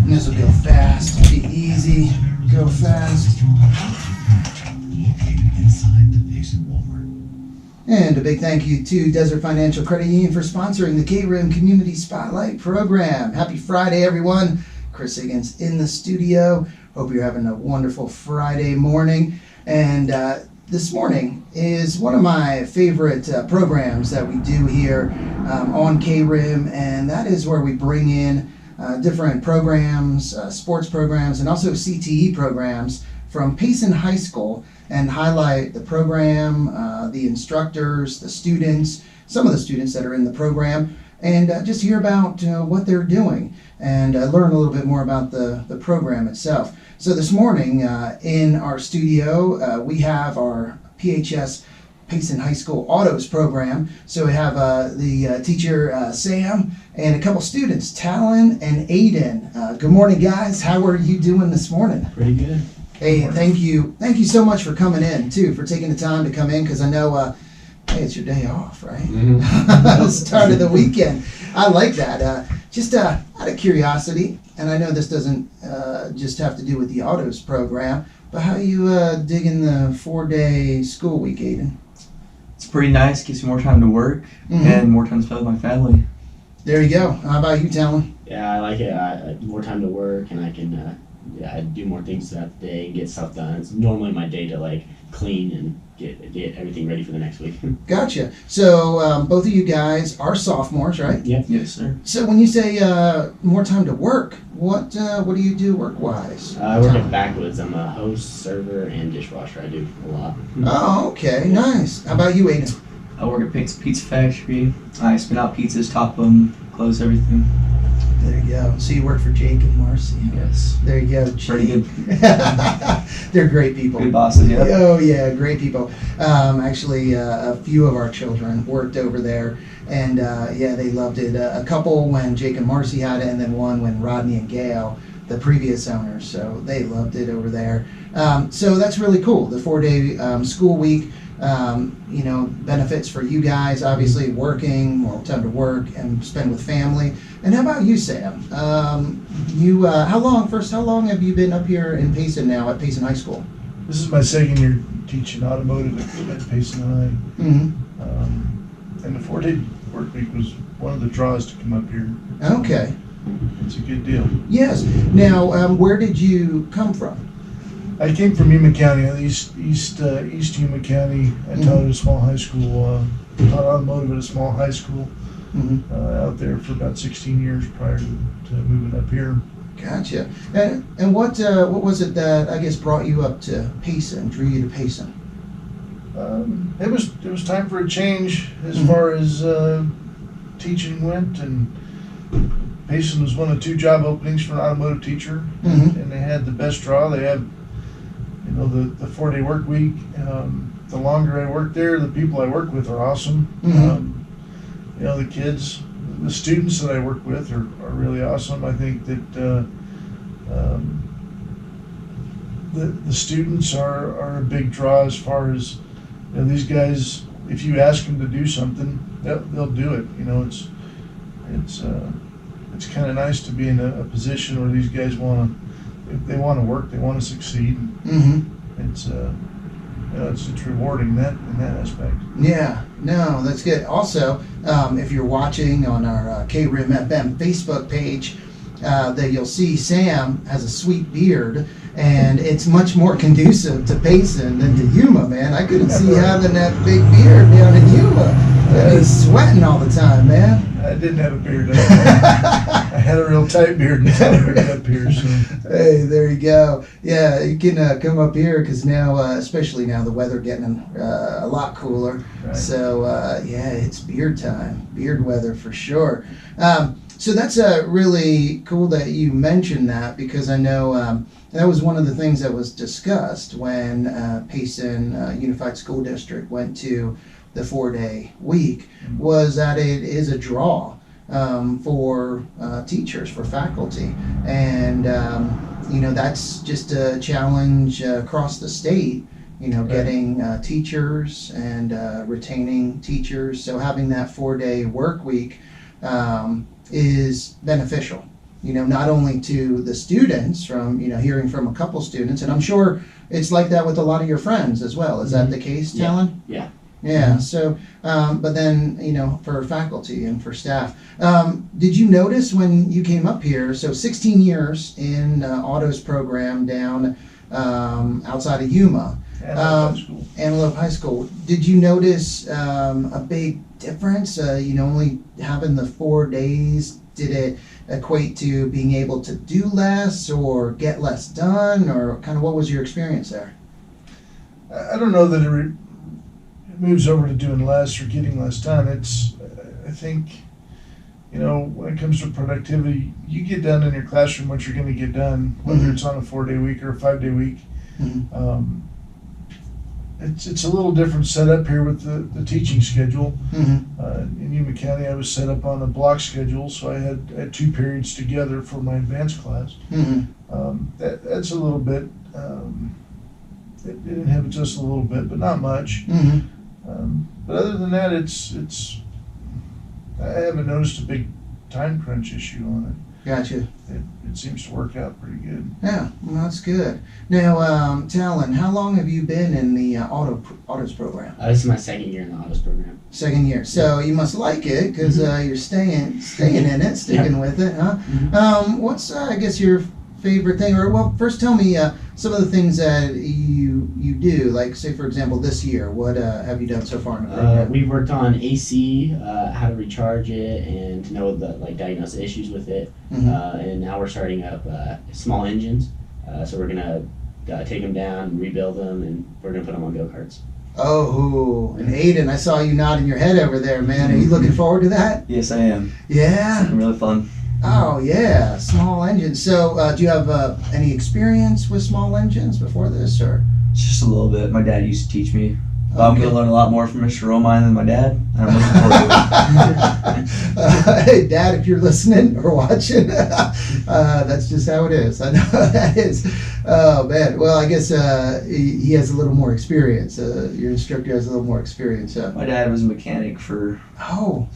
This will go fast, be easy, go fast. And a big thank you to Desert Financial Credit Union for sponsoring the KRIM Community Spotlight Program. Happy Friday, everyone. Chris Higgins in the studio. Hope you're having a wonderful Friday morning. And this morning is one of my favorite programs that we do here on KRIM, and that is where we bring in different programs, sports programs, and also CTE programs from Payson High School and highlight the program, the instructors, the students, some of the students that are in the program, and just hear about what they're doing and learn a little bit more about the program itself. So this morning in our studio, we have our PHS Payson High School Autos program. So we have the teacher, Sam, and a couple students, Talon and Aiden. Good morning, guys. How are you doing this morning? Pretty good. Hey, thank you so much for coming in, too, for taking the time to come in, because I know, hey, it's your day off, right? Mm-hmm. Start of the weekend. I like that. Just out of curiosity, and I know this doesn't just have to do with the autos program, but how are you digging the 4-day school week, Aiden? It's pretty nice. Gives me more time to work and more time to spend with my family. There you go. How about you, Talon? Yeah, I like it. More time to work, and I can I do more things throughout the day and get stuff done. It's normally my day to like clean and get everything ready for the next week. Gotcha. So both of you guys are sophomores, right? Yep. Yes, sir. So when you say more time to work, what do you do work-wise? I work at Backwoods. I'm a host, server, and dishwasher. I do a lot. Oh, okay. Nice. How about you, Aiden? I work at Pizza Factory. I spin out pizzas, top them, close everything. There you go. So you work for Jake and Marcy. Yes. There you go. Pretty good. They're great people. Good bosses, yeah. Oh, yeah, great people. Actually, a few of our children worked over there, and yeah, they loved it. A couple when Jake and Marcy had it, and then one when Rodney and Gail, the previous owners, so they loved it over there. So that's really cool. The 4-day school week. Benefits for you guys, obviously working, more time to work and spend with family. And how about you, Sam? How long have you been up here in Payson now at Payson High School? This is my second year teaching automotive at Payson High. Mm-hmm. And the 4-day work week was one of the draws to come up here. Okay. It's a good deal. Yes. Now, where did you come from? I came from Yuma County, East Yuma County. I taught at a small high school, taught automotive at a small high school out there for about 16 years prior to moving up here. Gotcha. And what was it that I guess brought you up to Payson, drew you to Payson? It was time for a change as far as teaching went, and Payson was one of 2 job openings for an automotive teacher, and they had the best draw. They had the 4-day work week. The longer I work there, the people I work with are awesome. The kids, the students that I work with are really awesome. I think that the students are a big draw as far as these guys. If you ask them to do something, they'll do it. It's kind of nice to be in a position where these guys want to work, they want to succeed. It's rewarding in that aspect. Yeah, no, that's good. Also, if you're watching on our KRIM FM Facebook page, that you'll see Sam has a sweet beard, and it's much more conducive to Payson than to Yuma, man. I couldn't see having that big beard down in Yuma. He's sweating all the time, man. I didn't have a beard. I had a real tight beard until I moved up here. So. Hey, there you go. Yeah, you can come up here because now, especially now, the weather getting a lot cooler. Right. So yeah, it's beard time, beard weather for sure. So that's really cool that you mentioned that, because I know that was one of the things that was discussed when Payson Unified School District went to the 4-day week, was that it is a draw for teachers, for faculty, and that's just a challenge across the state. Right. Getting teachers and retaining teachers. So having that 4-day work week is beneficial. not only to the students from, hearing from a couple students, and I'm sure it's like that with a lot of your friends as well. Is that the case, Yeah. Talon? Yeah. Yeah, so, but then, for faculty and for staff, did you notice when you came up here, so 16 years in autos program down outside of Yuma, And high school. Antelope High School, did you notice a big difference? Only having the 4 days, did it equate to being able to do less or get less done, or kind of what was your experience there? I don't know that it moves over to doing less or getting less done. I think, when it comes to productivity, you get done in your classroom what you're going to get done, whether it's on a 4-day week or a 5-day week. Mhm. It's a little different setup here with the teaching schedule. Mm-hmm. In Yuma County, I was set up on a block schedule, so I had 2 periods together for my advanced class. Mm-hmm. That's a little bit, it inhibits us a little bit, but not much. Mm-hmm. But other than that, I haven't noticed a big time crunch issue on Gotcha. it. It seems to work out pretty good. Yeah, well, that's good. Now, Talon, how long have you been in the autos program? This is my second year in the autos program. Second year. So you must like it because you're staying in it, sticking with it, huh? Mhm. What's I guess your favorite thing, or well, first tell me some of the things that you do. Like, say for example, this year, what have you done so far in the program? We've worked on AC, how to recharge it, and to know diagnose the issues with it. Mhm. And now we're starting up small engines. So we're gonna take them down, rebuild them, and we're gonna put them on go-karts. Oh, and Aiden, I saw you nodding your head over there, man. Are you looking forward to that? Yes, I am. Yeah. It's really fun. Oh yeah, small engines. So, do you have any experience with small engines before this, or? Just a little bit. My dad used to teach me. But I'm Okay. going to learn a lot more from Mr. Romine than my dad. And I'm looking forward to it. Hey, Dad, if you're listening or watching, that's just how it is. I know that is. Oh man. Well, I guess he has a little more experience. Your instructor has a little more experience. My dad was a mechanic for Oh,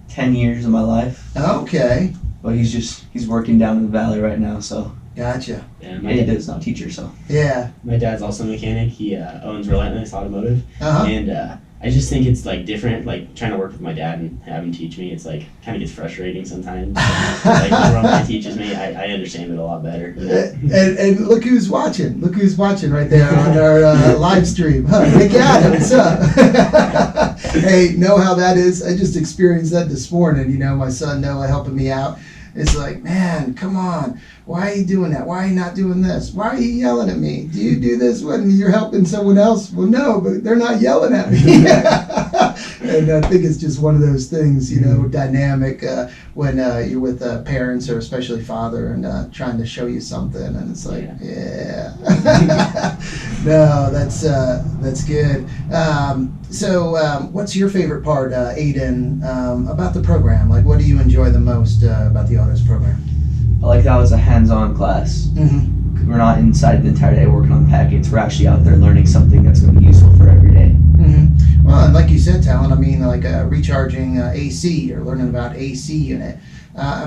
10 years of my life. okay. But he's working down in the valley right now, so. Gotcha. And Yeah, he does, not a teacher, so. Yeah. my dad's also a mechanic. He owns Relentless Automotive. Uh-huh. And I just think it's different, trying to work with my dad and have him teach me. It's kind of gets frustrating sometimes. When Roman teaches me, I understand it a lot better. And look who's watching. Look who's watching right there on our live stream. Huh? Nick Adams, huh? Hey, know how that is? I just experienced that this morning. My son Noah helping me out. It's like, man, come on. Why are you doing that? Why are you not doing this? Why are you yelling at me? Do you do this when you're helping someone else? Well, no, but they're not yelling at me. And I think it's just one of those things, dynamic when you're with parents or especially father and trying to show you something. And it's like, yeah. No, that's good. So what's your favorite part, Aiden, about the program? Like, what do you enjoy the most about the autos program? I like that was a hands-on class. Mm-hmm. We're not inside the entire day working on packets. We're actually out there learning something that's going to be useful for every day. Mm-hmm. Well, and like you said, Talon, recharging AC or learning about AC unit.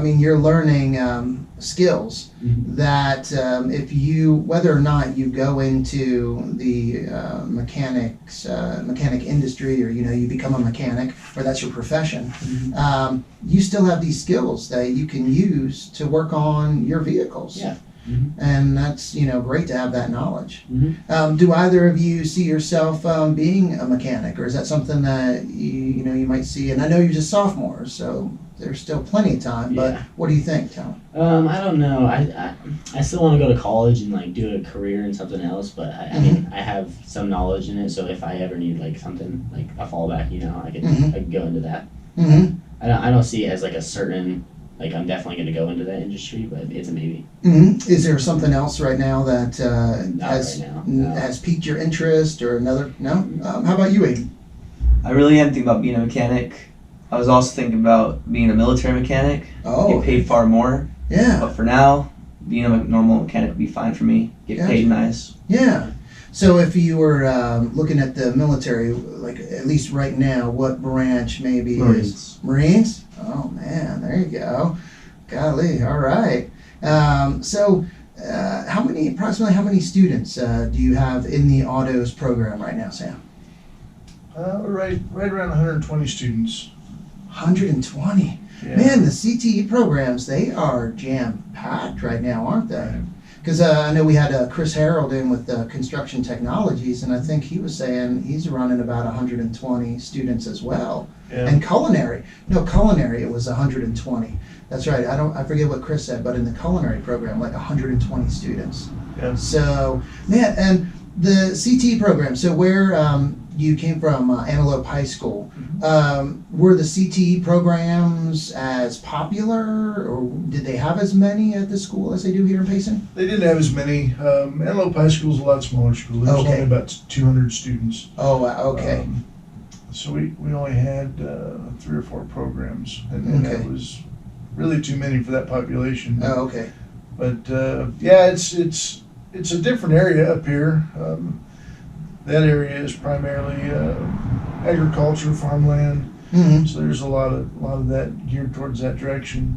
You're learning skills that if you, whether or not you go into the mechanic industry or, you become a mechanic or that's your profession, you still have these skills that you can use to work on your vehicles. Yeah. And that's, great to have that knowledge. Mhm. Do either of you see yourself being a mechanic, or is that something that you might see? And I know you're just sophomores, so there's still plenty of time, but Yeah. what do you think, Tom? I don't know. I still want to go to college and do a career in something else, but I mean I have some knowledge in it, so if I ever need something a fallback, I could go into that. Mm-hmm. I don't see it as a certain I'm definitely going to go into that industry, but it's a maybe. Mm-hmm. Is there something else right now that Not has right now. No. has piqued your interest, or another? No. How about you, Aiden? I really am thinking about being a mechanic. I was also thinking about being a military mechanic. Oh, Get paid far more. yeah, But for now, being a normal mechanic would be fine for me. Get Gotcha. paid nice. yeah. So if you were looking at the military, at least right now, what branch maybe is? Marines. Marines? Oh man, there you go. Golly, all right. So, approximately how many students do you have in the autos program right now, Sam? Right around 120 students. 120. Yeah. Man, the CTE programs, they are jam-packed right now, aren't they? Right. Because I know we had Chris Harold in with Construction Technologies, and I think he was saying he's running about 120 students as well. Yeah. And culinary it was 120. That's right. I forget what Chris said, but in the culinary program, like 120 students. Yeah. So, man, and the CTE program, so where you came from, Antelope High School, were the CTE programs as popular, or did they have as many at the school as they do here in Payson? They didn't have as many. Antelope High School is a lot smaller school. There was Okay. only about 200 students. Oh, okay. So we only had 3 or 4 programs, and Okay. that was really too many for that population. Oh, okay. But yeah, it's a different area up here. That area is primarily agriculture, farmland. Mm-hmm. So there's a lot of that geared towards that direction.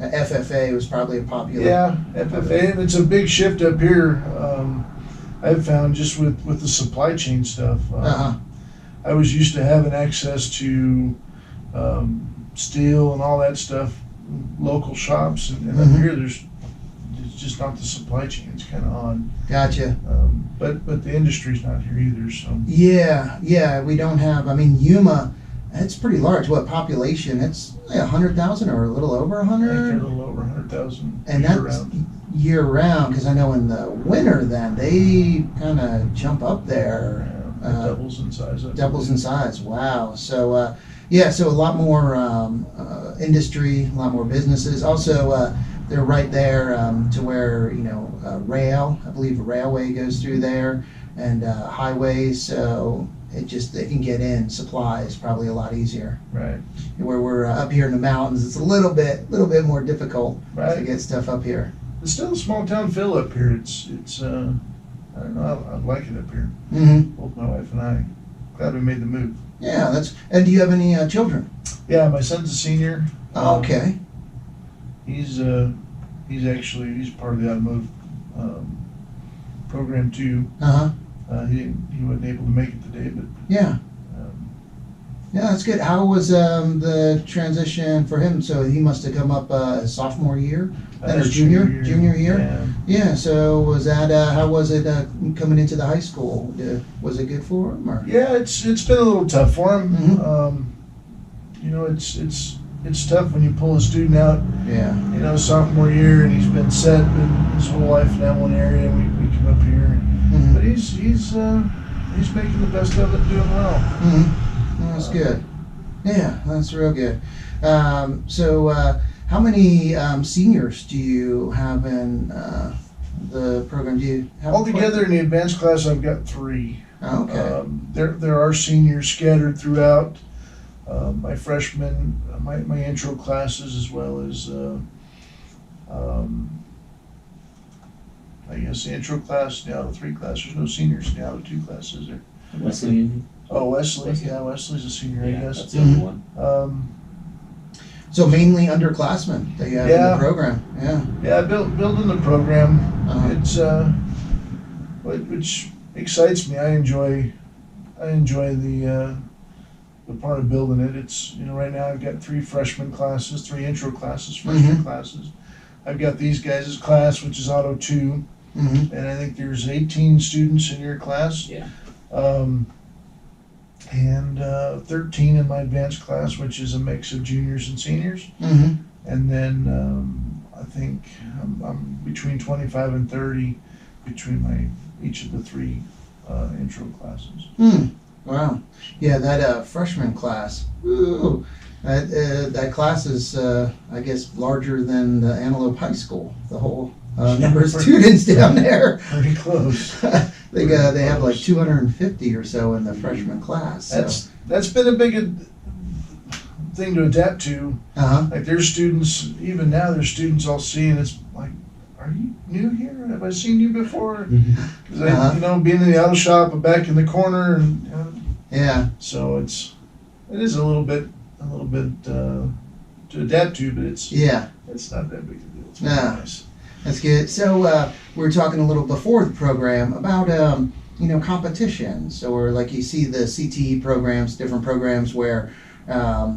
FFA was probably a popular. Yeah, FFA, and it's a big shift up here. I've found just with the supply chain stuff. I was used to having access to steel and all that stuff, local shops, and up here it's just not the supply chain. It's kind of odd. Gotcha. But the industry's not here either. So Yeah, we don't have. I mean, Yuma, it's pretty large. What population? It's like 100,000 or a little over I think they're 100. a little over 100,000 And year that's round. year round, because I know in the winter then they kind of jump up there. It doubles in size. Doubles in size. Wow. So yeah, so a lot more industry, a lot more businesses. Also, they're right there to where rail. I believe a railway goes through there, and highways. So they can get in supplies probably a lot easier. Right. Where we're up here in the mountains, it's a little bit more difficult to Right. get stuff up here. It's still a small town feel up here. It's I don't know. I like it up here. Mm-hmm. Both my wife and I. Glad we made the move. Yeah, that's. And do you have any children? Yeah, my son's a senior. Okay. He's part of the automotive program too. He wasn't able to make it today, but Yeah. um, Yeah, that's good. How was the transition for him? So he must have come up sophomore year, then or his junior year. Yeah. Yeah. So was that how was it coming into the high school? Was it good for him? Or? Yeah, it's been a little tough for him. Mhm. It's tough when you pull a student out, Yeah. sophomore year, and he's been set his whole life in that one area. We come up here, Mhm. but he's making the best of it, doing well. Mm-hmm. That's good. Yeah, that's real good. So how many seniors do you have in the program? Do you have Altogether in the advanced class, I've got 3. Oh, okay. There are seniors scattered throughout. My freshmen, my intro classes, as well as I guess the intro class, the auto 3 class. There's no seniors in the auto 2 classes there. Wesley. Oh, Wesley. Wesley. Yeah, Wesley's a senior, I Yeah, guess. that's the only one. So mainly underclassmen that you have in Yeah. the program. Yeah. Yeah, building the program. Uh-huh. It's which excites me. I enjoy the part of building it. It's right now I've got 3 freshman classes, 3 intro classes, freshman classes. I've got these guys' class, which is auto 2, Mm-hmm. and I think there's 18 students in your class. Yeah. And 13 in my advanced class, which is a mix of juniors and seniors. Mm-hmm. And then I think I'm between 25 and 30 between each of the 3 intro classes. Wow. Yeah, that freshman class. Ooh, that class is, I guess, larger than the Antelope High School. The whole number of students down there. Pretty close. They have like 250 or so in the freshman class. So. That's been a big thing to adapt to. Like there's students, even now there's students I'll see, and it's like, are you new here? Have I seen you before? Because being in the auto shop and back in the corner, and Yeah. so it is a little bit to to adapt to, but it's Yeah. not that big a deal. It's No. really nice. That's good. So we were talking a little before the program about competitions, or like you see the CTE programs, different programs where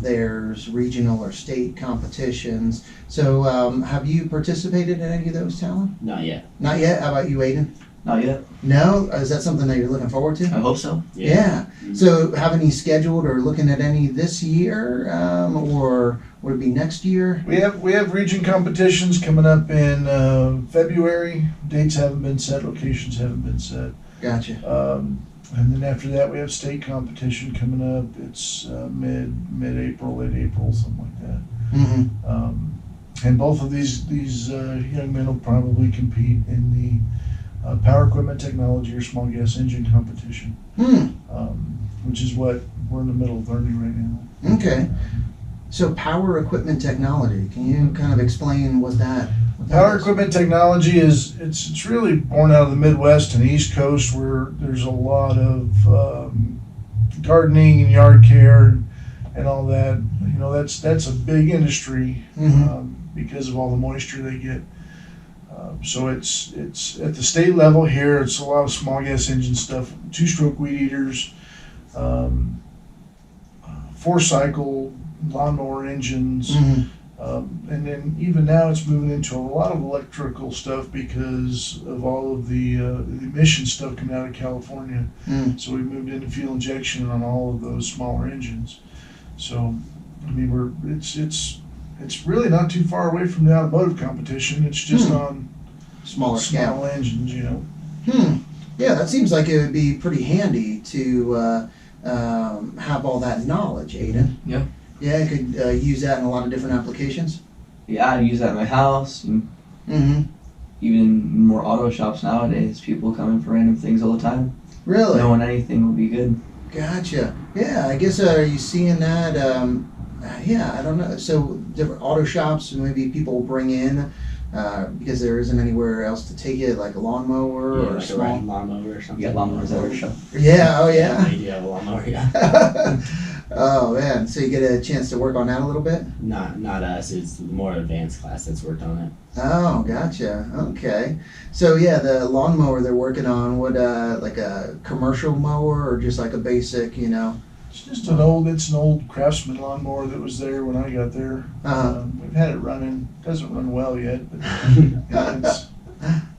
there's regional or state competitions. So have you participated in any of those, Talon? Not yet. Not yet. How about you, Aiden? Not yet. No. Is that something that you're looking forward to? I hope so. Yeah. So have any scheduled or looking at any this year, or would it be next year? We have region competitions coming up in February. Dates haven't been set, locations haven't been set. Gotcha. And then after that, we have state competition coming up. It's mid-April, late April, something like that. Mm-hmm. And both of these young men will probably compete in the power equipment technology or small gas engine competition, which is what we're in the middle of learning right now. Okay. So power equipment technology. Can you kind of explain what that Power is? equipment technology it's really born out of the Midwest and East Coast, where there's a lot of gardening and yard care and all that. You know, that's a big industry because of all the moisture they get. So it's at the state level here. It's a lot of small gas engine stuff, 2-stroke weed eaters, 4-cycle lawnmower engines. And then even now it's moving into a lot of electrical stuff because of all of the emission stuff coming out of California. So we moved into fuel injection on all of those smaller engines. So I mean it's really not too far away from the automotive competition. It's just on Smaller scale. small engines, you know. Yeah, that seems like it would be pretty handy to have all that knowledge, Aiden. Yeah. Yeah, you could use that in a lot of different applications. Yeah, I use that in my house. And even more auto shops nowadays. People come in for random things all the time. Really? Knowing anything would be good. Gotcha. Yeah, I guess are you seeing that? Yeah, I don't know. So different auto shops, maybe people bring in because there isn't anywhere else to take it, like a lawnmower or like small. a ride lawnmower or something. You got lawnmowers at our shop. Yeah. Oh yeah. They do have a lawnmower. Yeah. Oh man, so you get a chance to work on that a little bit? Not us. It's the more advanced class that's worked on it. Oh, gotcha. Okay. So yeah, the lawnmower they're working on, what like a commercial mower or just like a basic, you know? It's an old Craftsman lawnmower that was there when I got there. We've had it running. Doesn't run well yet, but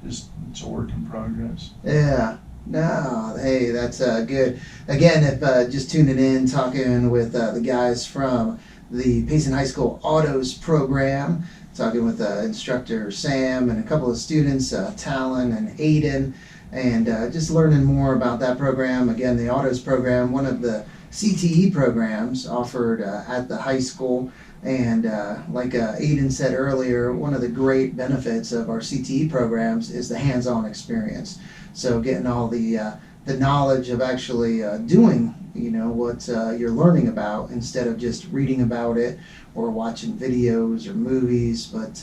it's a work in progress. Yeah. No, hey, that's good. Again, if just tuning in, talking with the guys from the Payson High School Autos program, talking with instructor Sam and a couple of students, Talon and Aiden, and just learning more about that program. Again, the Autos program, one of the CTE programs offered at the high school. And like Aiden said earlier, one of the great benefits of our CTE programs is the hands-on experience. So getting all the knowledge of actually doing, you know, what you're learning about instead of just reading about it or watching videos or movies, but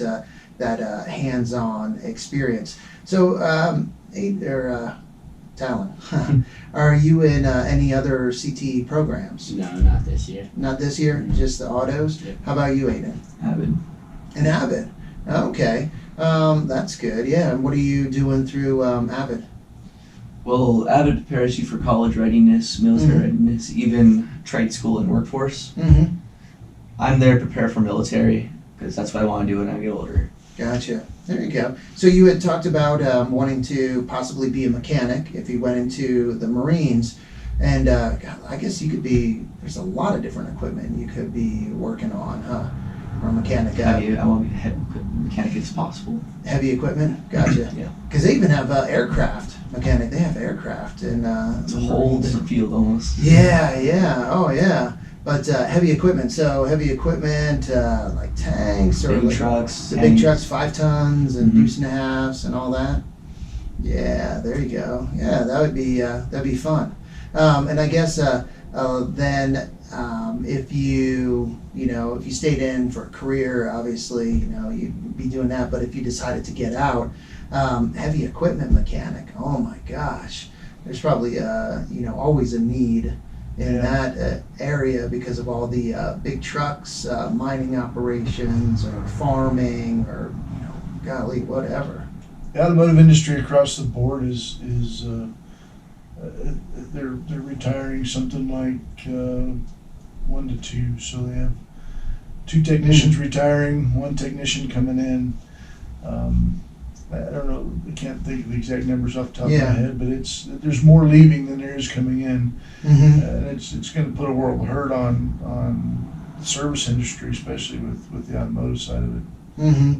that hands-on experience. So, Talon, are you in any other CTE programs? No, not this year. Not this year, just the autos? Yep. How about you, Aiden? Avid. An Avid. Okay. That's good. Yeah. And what are you doing through Avid? Well, Avid prepares you for college readiness, military readiness, even trade school and workforce. Mm-hmm. I'm there to prepare for military because that's what I want to do when I get older. Gotcha. There you go. So you had talked about wanting to possibly be a mechanic if you went into the Marines. And God, I guess you could be, there's a lot of different equipment you could be working on, huh? Or a mechanic. I want to be the head mechanic as possible. Heavy equipment? Gotcha. Yeah. Because they even have aircraft mechanic. They have aircraft and It's a whole different field almost. Yeah, yeah. Oh, yeah. But heavy equipment. So heavy equipment like tanks or Big like trucks. the big trucks, 5 tons and Mhm. deuce and a halves and all that. Yeah, there you go. Yeah, that'd be fun. And I guess then if you stayed in for a career, obviously you'd be doing that. But if you decided to get out, heavy equipment mechanic. Oh my gosh, there's probably always a need in that area because of all the big trucks, mining operations, or farming, or golly, whatever. The automotive industry across the board is they're retiring something like 1 to 2. So they have 2 technicians retiring, 1 technician coming in. I don't know, I can't think of the exact numbers off the top of my head, but there's more leaving than there is coming in, and it's going to put a world of hurt on the service industry, especially with the automotive side of it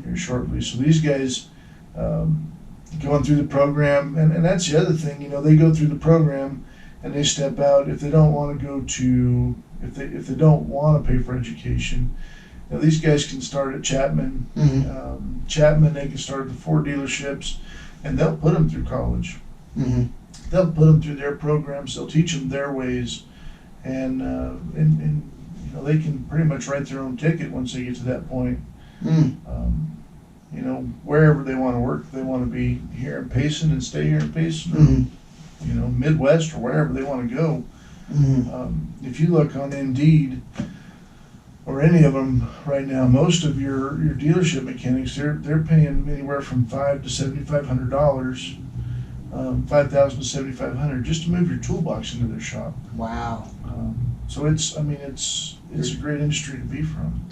here shortly. So these guys going through the program, and that's the other thing, they go through the program and they step out. If they don't want to go to, if they don't want to pay for education, these guys can start at Chapman. Chapman, they can start at the Ford dealerships, and they'll put them through college. They'll put them through their programs. They'll teach them their ways, and they can pretty much write their own ticket once they get to that point. Wherever they want to work, if they want to be here in Payson and stay here in Payson, or Midwest or wherever they want to go. If you look on Indeed or any of them right now, most of your dealership mechanics, they're paying anywhere from $5,000 to $7,500, $5,000 to $7,500 just to move your toolbox into their shop. Wow. So it's a great industry to be from.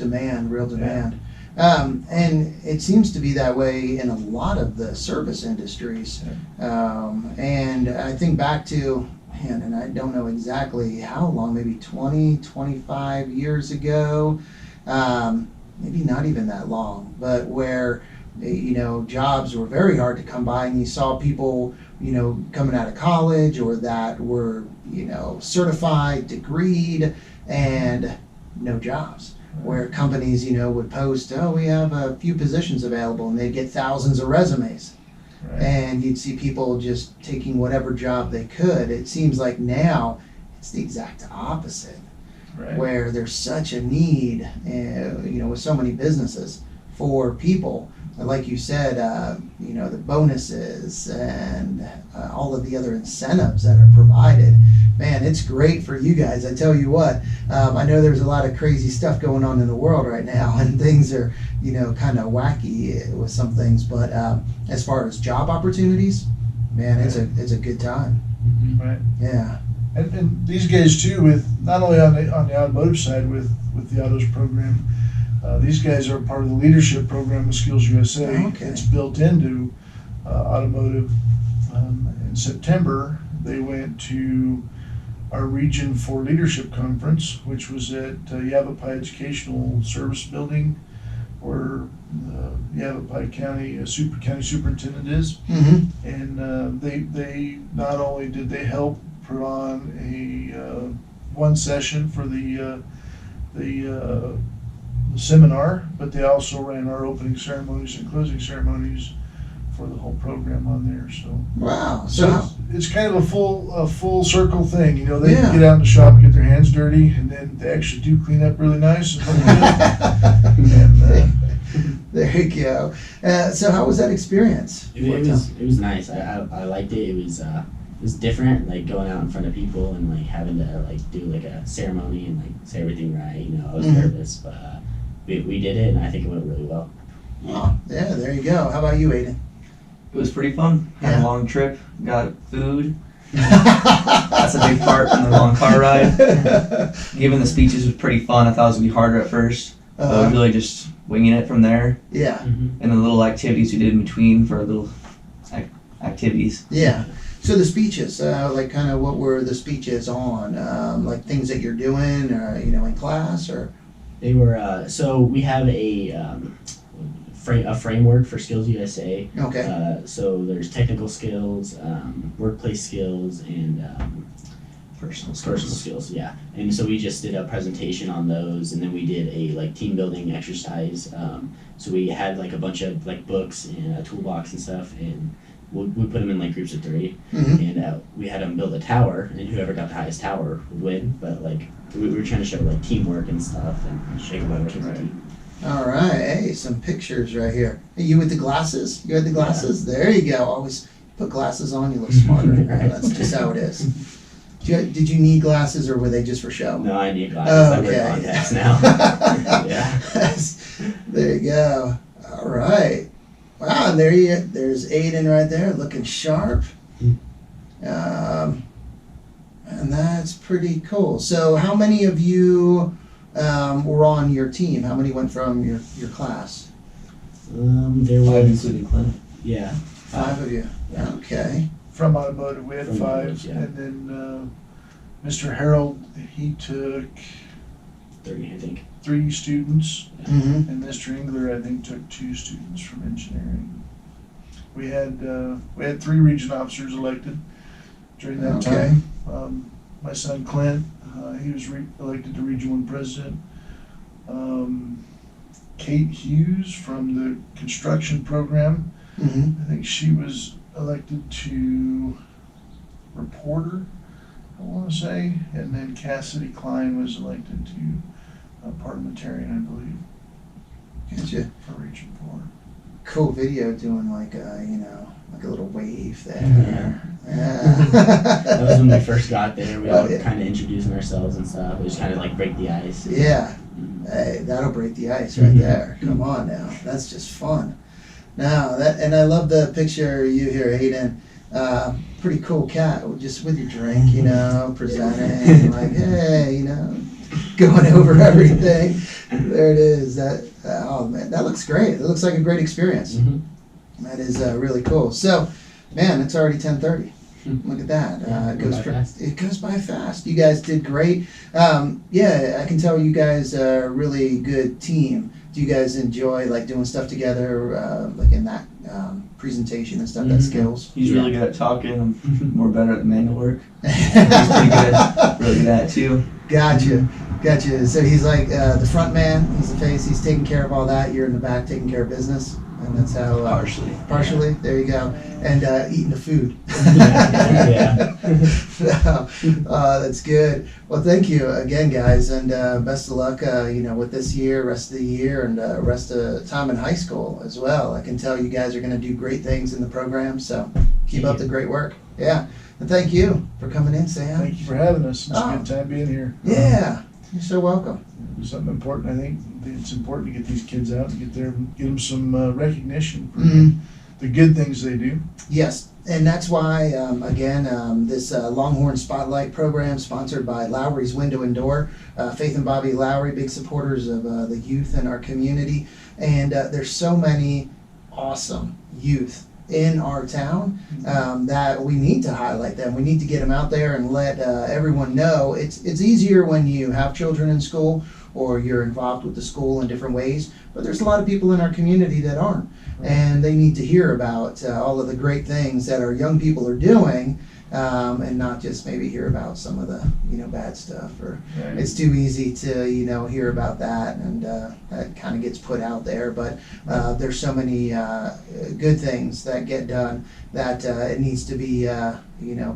Real demand. And it seems to be that way in a lot of the service industries. And I think back to, and I don't know exactly how long, maybe 20, 25 years ago, maybe not even that long, but where, jobs were very hard to come by, and you saw people, coming out of college or that were, certified, degreed, and no jobs. Where companies, would post, we have a few positions available, and they'd get thousands of resumes. Right. And you'd see people just taking whatever job they could. It seems like now it's the exact opposite, right, where there's such a need, with so many businesses for people. Like you said, the bonuses and all of the other incentives that are provided. Man, it's great for you guys. I tell you what, I know there's a lot of crazy stuff going on in the world right now, and things are, kind of wacky with some things. But as far as job opportunities, man, it's a good time. Right. Yeah. And these guys too, with not only on the automotive side with the autos program, these guys are part of the leadership program with Skills USA. Okay. It's built into automotive. In September, they went to our Region 4 Leadership Conference, which was at Yavapai Educational Service Building, where the Yavapai County County Superintendent is. And they not only did they help put on a one session for the seminar, but they also ran our opening ceremonies and closing ceremonies for the whole program on there. So wow, so it's kind of a full circle thing. They can get out in the shop and get their hands dirty, and then they actually do clean up really nice. There you go. So how was that experience? It was nice. I liked it. It was different, like going out in front of people and like having to do like a ceremony and like say everything right. I was nervous, but we did it, and I think it went really well. Oh, yeah, there you go. How about you, Aiden? It was pretty fun. Had a long trip, got food. That's a big part in the long car ride. Giving the speeches was pretty fun. I thought it was going to be harder at first. But it was really just winging it from there. Yeah. And the little activities we did in between for little activities. Yeah. So the speeches, what were the speeches on? Like things that you're doing, or, in class, or? They were, so we have a framework for Skills USA. Okay. So there's technical skills, workplace skills, and Personal skills, yeah. And so we just did a presentation on those, and then we did a team building exercise. So we had a bunch of books and a toolbox and stuff, and we put them in groups of 3, and we had them build a tower, and whoever got the highest tower would win. But we were trying to show teamwork and stuff, and shake them over to the team. All right, hey, some pictures right here. Hey, you with the glasses? You had the glasses? Yeah. There you go. Always put glasses on, you look smarter. Right, that's just how it is. Did you need glasses, or were they just for show? No, I need glasses. I Okay. wear contacts now. Yeah. There you go. All right. Wow, and there's Aiden right there, looking sharp. And that's pretty cool. So how many of you were on your team? How many went from your class? There Five, was, including Clint. yeah. 5 of you. Yeah. Okay. From automotive, we had From 5, automotive, yeah. and then Mr. Harold, he took 30, I think. 3 students, Mm-hmm. and Mr. Engler, I think, took 2 students from engineering. We had 3 region officers elected during that Okay. time. My son Clint, he was elected to Region 1 president. Kate Hughes from the construction program, Mm-hmm. I think she was elected to reporter, I want to say, and then Cassidy Klein was elected to parliamentarian, I believe, Gotcha. for Region 4. Cool video doing like a little wave there. That was when we first got there. We Oh, all yeah. kind of introducing ourselves and stuff. It was kind of like break the ice. Yeah. Hey, that'll break the ice right there. Come on now. That's just fun. Now and I love the picture of you here, Hayden. Pretty cool cat, just with your drink, presenting, like, hey, going over everything. There it is. Oh man, that looks great. It looks like a great experience. Mhm. That is really cool. So, man, it's already 10:30. Look at that. Yeah, It goes by fast. it goes by fast. You guys did great. Yeah, I can tell you guys are a really good team. Do you guys enjoy like doing stuff together, like in that presentation and stuff? That Mhm. skills. He's Yeah. really good at talking. I'm more better at the manual work. He's pretty good. Really good at it too. Gotcha. So he's like the front man. He's the face. He's taking care of all that. You're in the back taking care of business, and that's how. Partially. Partially. There you go. And eating the food. Yeah. That's good. Well, thank you again, guys, and best of luck. With this year, rest of the year, and rest of time in high school as well. I can tell you guys are going to do great things in the program. So keep up the great work. Yeah, and thank you for coming in, Sam. Thank you for having us. It's Oh. a good time being here. Yeah, you're so welcome. Something important, I think it's important to get these kids out and get them some recognition for Mhm. the good things they do. Yes, and that's why, this Longhorn Spotlight program sponsored by Lowry's Window and Door. Faith and Bobby Lowry, big supporters of the youth in our community. And there's so many awesome youth in our town that we need to highlight them. We need to get them out there and let everyone know. It's easier when you have children in school or you're involved with the school in different ways, but there's a lot of people in our community that aren't. And they need to hear about all of the great things that our young people are doing, and not just maybe hear about some of the bad stuff. Or Right. it's too easy to hear about that, and that kind of gets put out there. But there's so many good things that get done that it needs to be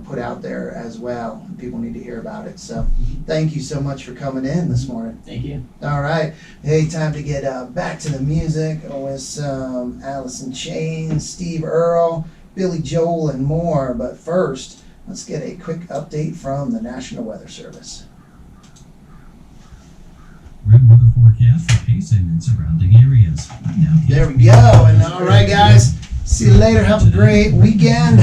put out there as well. People need to hear about it. So thank you so much for coming in this morning. Thank you. All right. Hey, time to get back to the music with some Allison Chain, Steve Earle, Billy Joel, and more. But first, let's get a quick update from the National Weather Service. KRIM weather forecast for Payson and surrounding areas. Now, There we go. And all right, guys. See you later. Have a great weekend.